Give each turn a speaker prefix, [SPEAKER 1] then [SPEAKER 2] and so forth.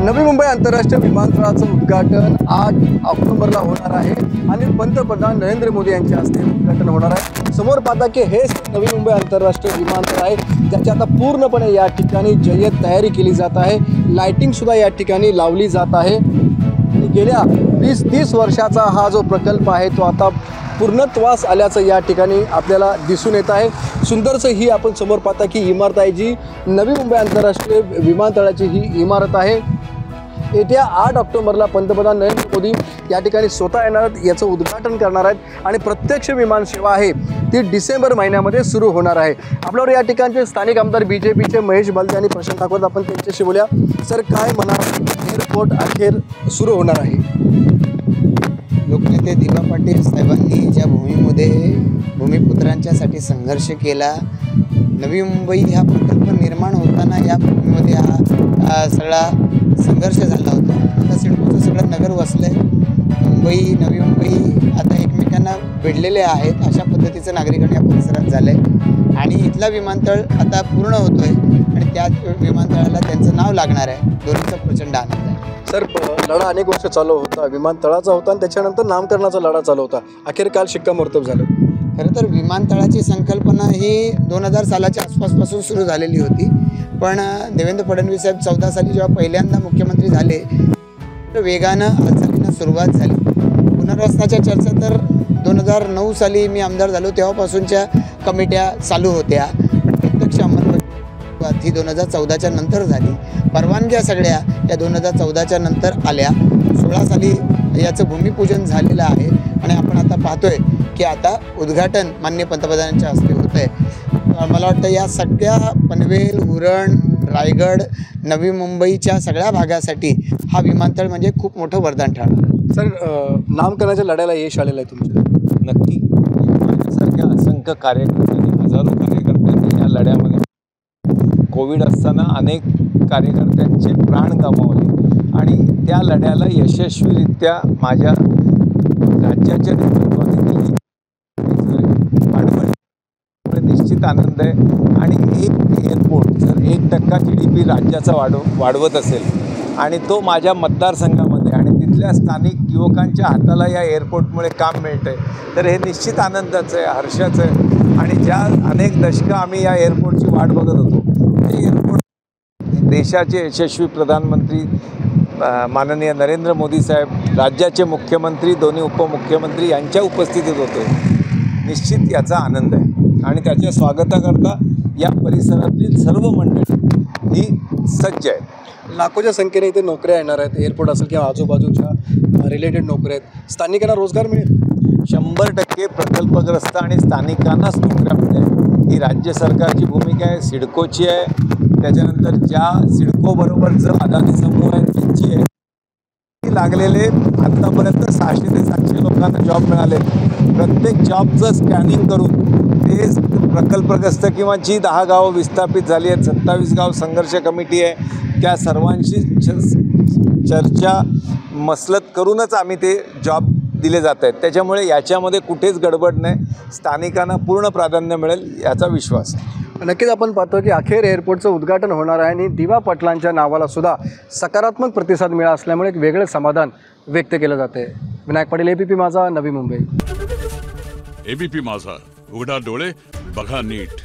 [SPEAKER 1] नवी मुंबई आंतरराष्ट्रीय विमानतळाचं उद्घाटन 8 ऑक्टोबरला होणार आहे आणि पंतप्रधान नरेंद्र मोदी यांच्या हस्ते उद्घाटन होणार आहे। समोर पाहता की हे नवी मुंबई आंतरराष्ट्रीय विमानतळ आहे, ज्याची आता पूर्णपणे या ठिकाणी जय्यत तयारी केली जात आहे। लाइटिंग सुद्धा या ठिकाणी लावली जात आहे। गेल्या 20-30 वर्षाचा हा जो प्रकल्प आहे तो आता पूर्णत्वास आल्याचं या ठिकाणी आपल्याला दिसून येत आहे। सुंदरसं ही आपण समोर पाहता की इमारत आहे, जी नवी मुंबई आंतरराष्ट्रीय विमानतळाची ही इमारत आहे। येत्या 8 ऑक्टोबरला पंतप्रधान नरेंद्र मोदी या ठिकाणी स्वतः येणार आहेत, याचं उद्घाटन करणार आहेत आणि प्रत्यक्ष विमान सेवा आहे ती डिसेंबर महिन्यामध्ये सुरू होणार आहे। आपल्यावर या ठिकाणचे स्थानिक आमदार बीजेपीचे महेश बलदे आणि प्रशांत ठाकूर, आपण त्यांच्याशी बोलूया। सर, काय म्हणाल, एअरपोर्ट अखेर सुरू होणार आहे?
[SPEAKER 2] लोकनेते दिवा पाटील साहेबांनी ज्या भूमीमध्ये भूमिपुत्रांच्यासाठी संघर्ष केला, नवी मुंबई हा प्रकल्प निर्माण होताना या भूमीमध्ये हा सगळा संघर्ष झाला होता। आता सिडकोचं सगळं नगर वसलं आहे, नवी मुंबई आता एकमेकांना भिडलेले आहेत, अशा पद्धतीचं नागरिकांनी या परिसरात झालं आहे आणि इथला विमानतळ आता पूर्ण होतो आहे आणि त्या विमानतळाला त्यांचं नाव लागणार आहे। दोन्हीचा प्रचंड आनंद आहे।
[SPEAKER 1] सर, लढा अनेक वर्ष चालू होता, विमानतळाचा होता आणि त्याच्यानंतर नामकरणाचा लढा चालू होता, अखेर काल शिक्कामोर्तब झालं।
[SPEAKER 2] खरं तर विमानतळाची संकल्पना ही 2000 सालाच्या आसपासपासून सुरू झालेली होती, पण देवेंद्र फडणवीस साहेब 14 साली जेव्हा पहिल्यांदा मुख्यमंत्री झाले तर वेगानं हालचालींना सुरुवात झाली। पुनर्वसनाच्या चर्चा तर 2009 साली मी आमदार झालो तेव्हापासूनच्या कमिट्या चालू होत्या, पण प्रत्यक्ष अंमलबजावणी ही 2014च्या नंतर झाली। परवानग्या सगळ्या या 2014च्या नंतर आल्या। 16 साली याचं भूमिपूजन झालेलं आहे आणि आपण आता पाहतोय की आता उद्घाटन माननीय पंतप्रधानांच्या हस्ते होतं आहे। मला वाटतं या सगळ्या पनवेल, उरण, रायगड, नवी मुंबईच्या सगळ्या भागासाठी हा विमानतळ म्हणजे खूप मोठं वरदान ठरणार।
[SPEAKER 1] सर, नामकरणाच्या लढ्याला यश आलेलं आहे तुमच्या?
[SPEAKER 3] नक्की, माझ्यासारख्या असंख्य कार्यकर्त्यांनी, हजारो कार्यकर्त्यांनी या लढ्यामध्ये, कोविड असताना अनेक कार्यकर्त्यांचे प्राण गमावले आणि त्या लढ्याला यशस्वीरित्या माझ्या राज्याच्या नेतृत्वाने दिली निश्चित आनंद आहे। आणि एक एअरपोर्ट जर 1% GDP राज्याचा वाढवत असेल आणि तो माझ्या मतदारसंघामध्ये आणि तिथल्या स्थानिक युवकांच्या हाताला या एअरपोर्टमुळे काम मिळतं आहे, तर हे निश्चित आनंदाचं आहे, हर्षाचं आहे। आणि ज्या अनेक दशकं आम्ही या एअरपोर्टची वाट बघत होतो, ते एअरपोर्ट देशाचे यशस्वी प्रधानमंत्री माननीय नरेंद्र मोदी साहेब, राज्याचे मुख्यमंत्री, दोन्ही उपमुख्यमंत्री यांच्या उपस्थितीत होते। निश्चित याचा आनंद आहे आणि त्याच्या स्वागताकरता या परिसरातील सर्व मंडळी ही सज्ज आहेत।
[SPEAKER 1] लाखोच्या संख्येने इथे नोकऱ्या येणार आहेत, एअरपोर्ट असेल किंवा आजूबाजूच्या रिलेटेड नोकऱ्या आहेत, स्थानिकांना रोजगार मिळेल।
[SPEAKER 3] 100% प्रकल्पग्रस्त आणि स्थानिकांनाच नोकऱ्या मिळेल ही राज्य सरकारची भूमिका आहे, सिडकोची आहे। त्याच्यानंतर ज्या सिडकोबरोबर जो अदानी समूह आहे त्यांची आहे, लागलेले आत्तापर्यंत 600 ते 700 लोकांना जॉब मिळाले। प्रत्येक जॉबचं स्कॅनिंग करून ते प्रकल्पग्रस्त किंवा जी 10 गावं विस्थापित झाली आहेत, 27 गाव संघर्ष कमिटी आहे, त्या सर्वांशी चर्चा मसलत करूनच आम्ही ते जॉब दिले जात आहेत। त्याच्यामुळे याच्यामध्ये कुठेच गडबड नाही, स्थानिकांना पूर्ण प्राधान्य मिळेल याचा विश्वास आहे।
[SPEAKER 1] नक्कीच आपण पाहतो की अखेर एअरपोर्टचं उद्घाटन होणार आहे आणि दिवा पाटलांच्या नावाला सुद्धा सकारात्मक प्रतिसाद मिळाला असल्यामुळे एक वेगळे समाधान व्यक्त केलं जाते। विनायक पाटील, ABP माझा, नवी मुंबई।
[SPEAKER 4] ABP माझा, उघडा डोळे बघा नीट।